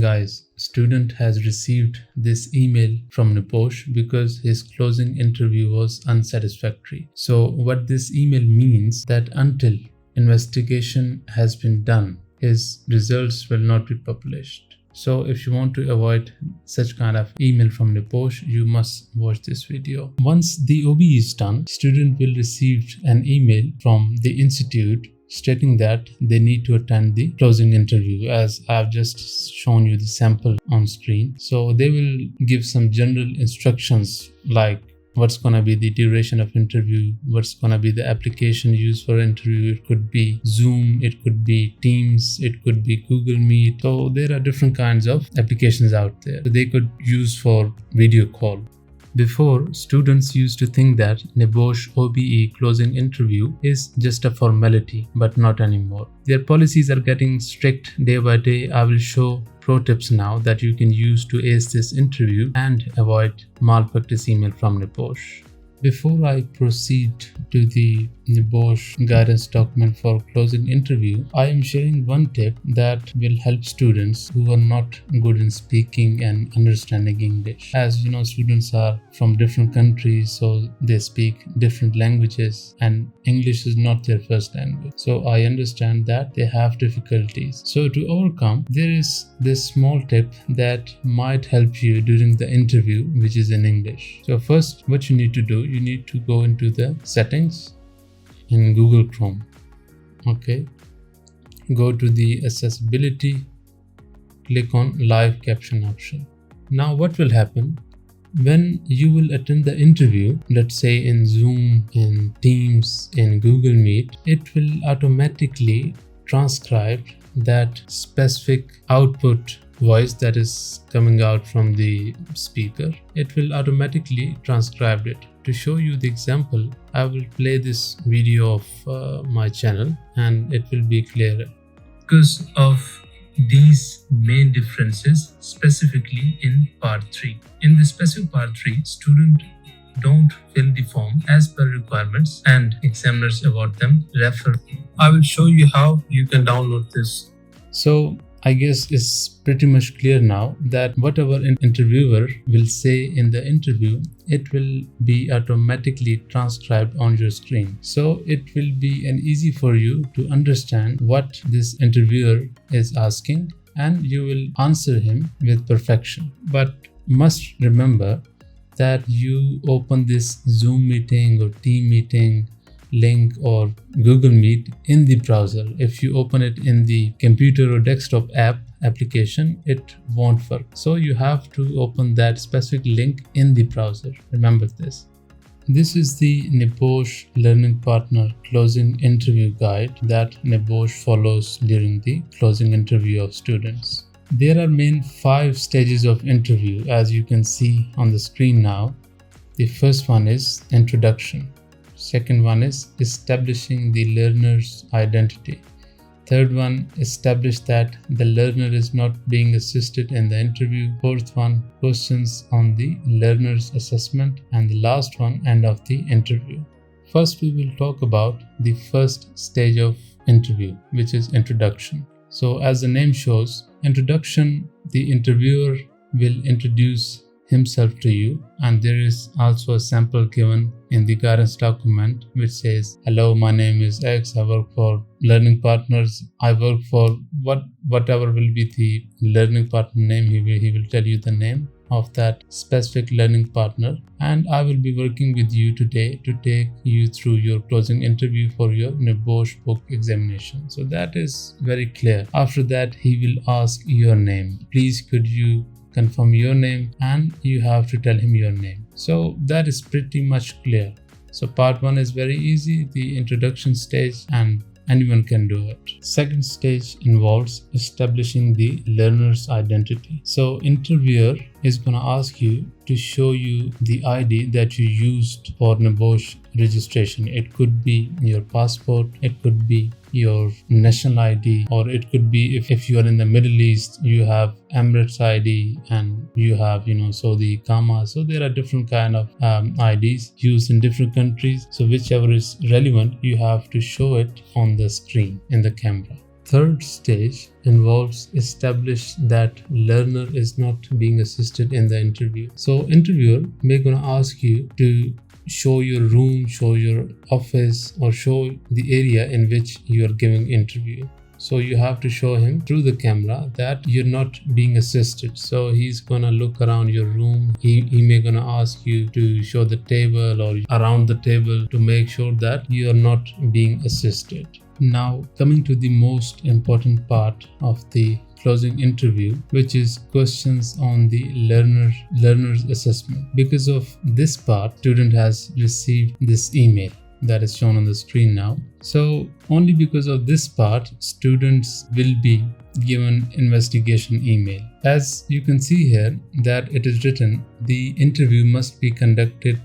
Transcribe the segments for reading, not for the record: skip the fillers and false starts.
Guys, student has received this email from Nebosh because his closing interview was unsatisfactory. So what this email means that until investigation has been done, his results will not be published. So if you want to avoid such kind of email from Nebosh, you must watch this video. Once the OB is done, student will receive an email from the institute stating that they need to attend the closing interview, as I've just shown you the sample on screen. So they will give some general instructions like what's gonna be the duration of interview, what's gonna be the application used for interview. It could be Zoom, it could be Teams, it could be Google Meet. So there are different kinds of applications out there they could use for video call. Before, students used to think that Nebosh OBE closing interview is just a formality, but not anymore. Their policies are getting strict day by day. I will show pro tips now that you can use to ace this interview and avoid malpractice email from Nebosh. Before I proceed to the Nebosh guidance document for closing interview, I am sharing one tip that will help students who are not good in speaking and understanding English. As you know, students are from different countries, so they speak different languages and English is not their first language. So I understand that they have difficulties. So to overcome, there is this small tip that might help you during the interview, which is in English. So first, what you need to do, you need to go into the settings in Google Chrome. Okay, go to the accessibility, click on live caption option. Now what will happen when you will attend the interview, let's say in Zoom, in Teams, in Google Meet, it will automatically transcribe that specific output voice that is coming out from the speaker. It will automatically transcribe it. To show you the example, I will play this video of my channel and it will be clearer. Because of these main differences, specifically in part 3. In the specific part 3, student don't fill the form as per requirements and examiners about them refer. I will show you how you can download this. So I guess it's pretty much clear now that whatever an interviewer will say in the interview, it will be automatically transcribed on your screen. So it will be easy for you to understand what this interviewer is asking and you will answer him with perfection. But must remember that you open this Zoom meeting or Team meeting link or Google Meet in the browser. If you open it in the computer or desktop application, it won't work. So you have to open that specific link in the browser. Remember this. This is the Nebosh Learning Partner Closing Interview Guide that Nebosh follows during the closing interview of students. There are main 5 stages of interview, as you can see on the screen now. The first one is introduction. Second one is establishing the learner's identity. Third one, establish that the learner is not being assisted in the interview. Fourth one, questions on the learner's assessment. And the last one, end of the interview. First, we will talk about the first stage of interview, which is introduction. So as the name shows, introduction, the interviewer will introduce himself to you, and there is also a sample given in the guidance document which says, hello, my name is X, I work for learning partners. I work for whatever will be the learning partner name. He will tell you the name of that specific learning partner, and I will be working with you today to take you through your closing interview for your Nebosh book examination. So that is very clear. After that, he will ask your name. Please could you confirm your name, and you have to tell him your name. So that is pretty much clear. So part 1 is very easy, the introduction stage, and anyone can do it. Second stage involves establishing the learner's identity. So interviewer is going to ask you to show you the ID that you used for Nebosh registration. It could be your passport, it could be your national ID, or it could be if you are in the Middle East, you have Emirates ID and you have, Saudi Kama. So there are different kind of IDs used in different countries. So whichever is relevant, you have to show it on the screen in the camera. third stage involves establish that learner is not being assisted in the interview. So interviewer may gonna ask you to show your room, show your office, or show the area in which you are giving interview. So you have to show him through the camera that you're not being assisted. So he's gonna look around your room. He may gonna ask you to show the table or around the table to make sure that you are not being assisted. Now coming to the most important part of the closing interview, which is questions on the learner's assessment. Because of this part, student has received this email that is shown on the screen now. So only because of this part, students will be given investigation email. As you can see here that it is written, the interview must be conducted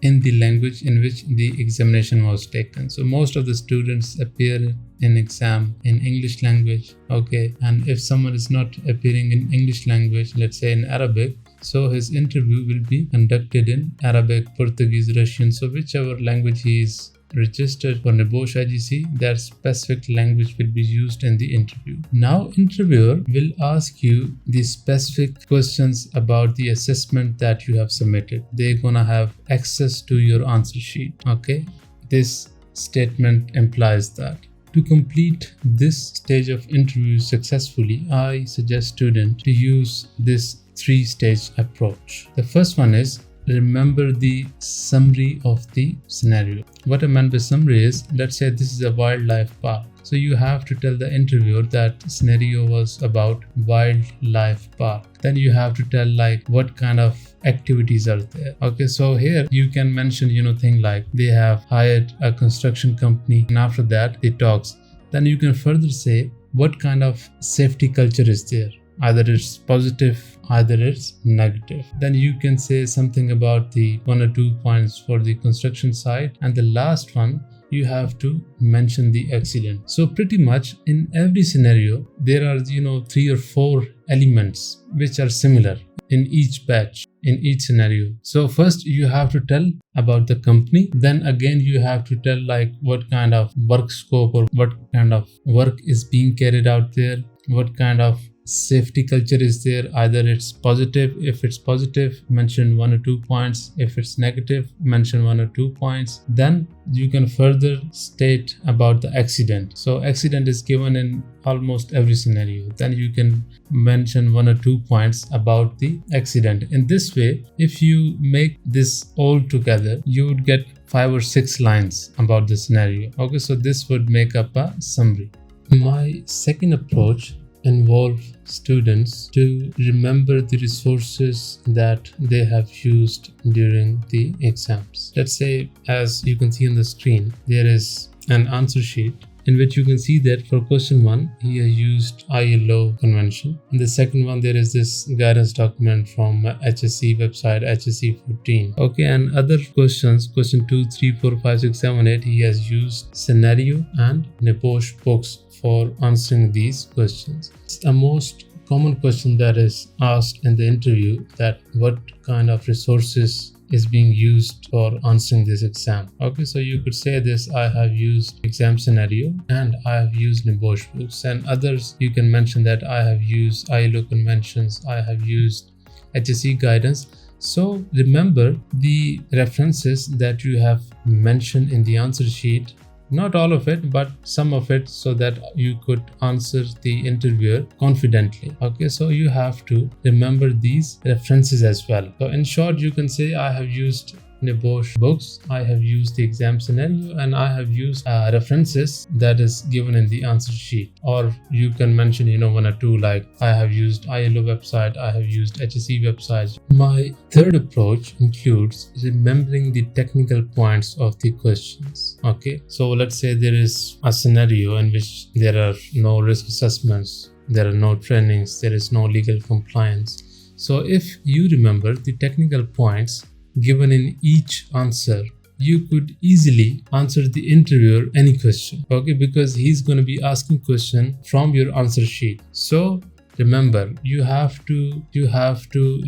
in the language in which the examination was taken. So most of the students appear in exam in English language, okay, and if someone is not appearing in English language, let's say in Arabic, so his interview will be conducted in Arabic, Portuguese, Russian, so whichever language he is registered for Nebosh IGC, that specific language will be used in the interview. Now interviewer will ask you the specific questions about the assessment that you have submitted. They're gonna have access to your answer sheet, okay. This statement implies that. To complete this stage of interview successfully, I suggest students to use this three-stage approach. The first one is remember the summary of the scenario. What I meant by summary is, let's say this is a wildlife park. So you have to tell the interviewer that scenario was about wildlife park. Then you have to tell like what kind of activities are there. Okay, so here you can mention, thing like they have hired a construction company, and after that they talks. Then you can further say what kind of safety culture is there. Either it's positive, either it's negative. Then you can say something about the 1 or 2 points for the construction site, and the last one you have to mention the accident. So pretty much in every scenario there are 3 or 4 elements which are similar in each batch, in each scenario. So first you have to tell about the company, then again you have to tell like what kind of work scope or what kind of work is being carried out there, what kind of safety culture is there. Either it's positive, if it's positive mention 1 or 2 points, if it's negative mention 1 or 2 points. Then you can further state about the accident. So accident is given in almost every scenario, then you can mention 1 or 2 points about the accident. In this way, if you make this all together, you would get 5 or 6 lines about the scenario. Okay, so this would make up a summary. My second approach involve students to remember the resources that they have used during the exams. Let's say, as you can see on the screen, there is an answer sheet in which you can see that for question 1, he has used ILO convention. In the second one, there is this guidance document from HSC website, HSC 14. Okay, and other questions, question 2, 3, 4, 5, 6, 7, 8, he has used scenario and Nebosh books for answering these questions. It's the most common question that is asked in the interview, that what kind of resources is being used for answering this exam. Okay, so you could say this: I have used exam scenario and I have used Nebosh books, and others you can mention that I have used ILO conventions, I have used HSC guidance. So remember the references that you have mentioned in the answer sheet, not all of it, but some of it, so that you could answer the interviewer confidently. Okay, so you have to remember these references as well. So in short, you can say I have used Nebosh books, I have used the exam scenario, and I have used references that is given in the answer sheet. Or you can mention 1 or 2, like I have used ILO website, I have used HSC websites. My third approach includes remembering the technical points of the questions. Okay, so let's say there is a scenario in which there are no risk assessments, there are no trainings, there is no legal compliance. So if you remember the technical points given in each answer, you could easily answer the interviewer any question. Okay, because he's going to be asking question from your answer sheet. So remember, you have to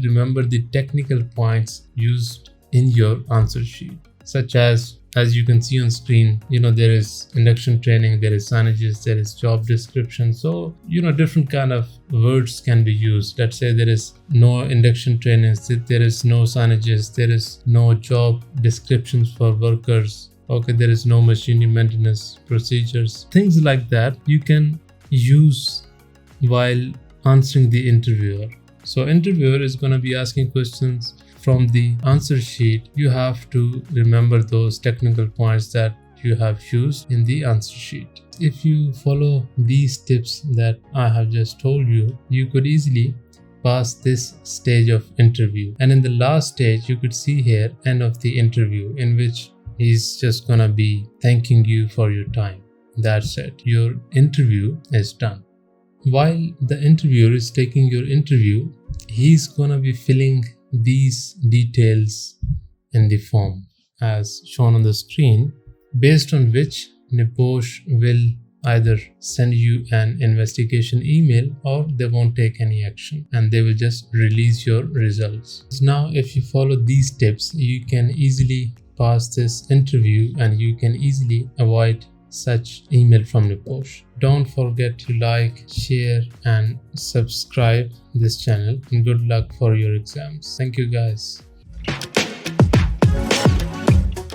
remember the technical points used in your answer sheet, such as as you can see on screen, there is induction training, there is signages, there is job description. So, different kind of words can be used. Let's say there is no induction training, there is no signages, there is no job descriptions for workers. Okay, there is no machinery maintenance procedures. Things like that you can use while answering the interviewer. So interviewer is going to be asking questions from the answer sheet. You have to remember those technical points that you have used in the answer sheet. If you follow these tips that I have just told you, you could easily pass this stage of interview. And in the last stage, you could see here end of the interview, in which he's just gonna be thanking you for your time. That's it. Your interview is done. While the interviewer is taking your interview, he's gonna be filling these details in the form as shown on the screen, based on which Nebosh will either send you an investigation email or they won't take any action and they will just release your results. Now, if you follow these tips, you can easily pass this interview and you can easily avoid such email from Nebosh. Don't forget to like, share and subscribe this channel, and good luck for your exams. Thank you guys.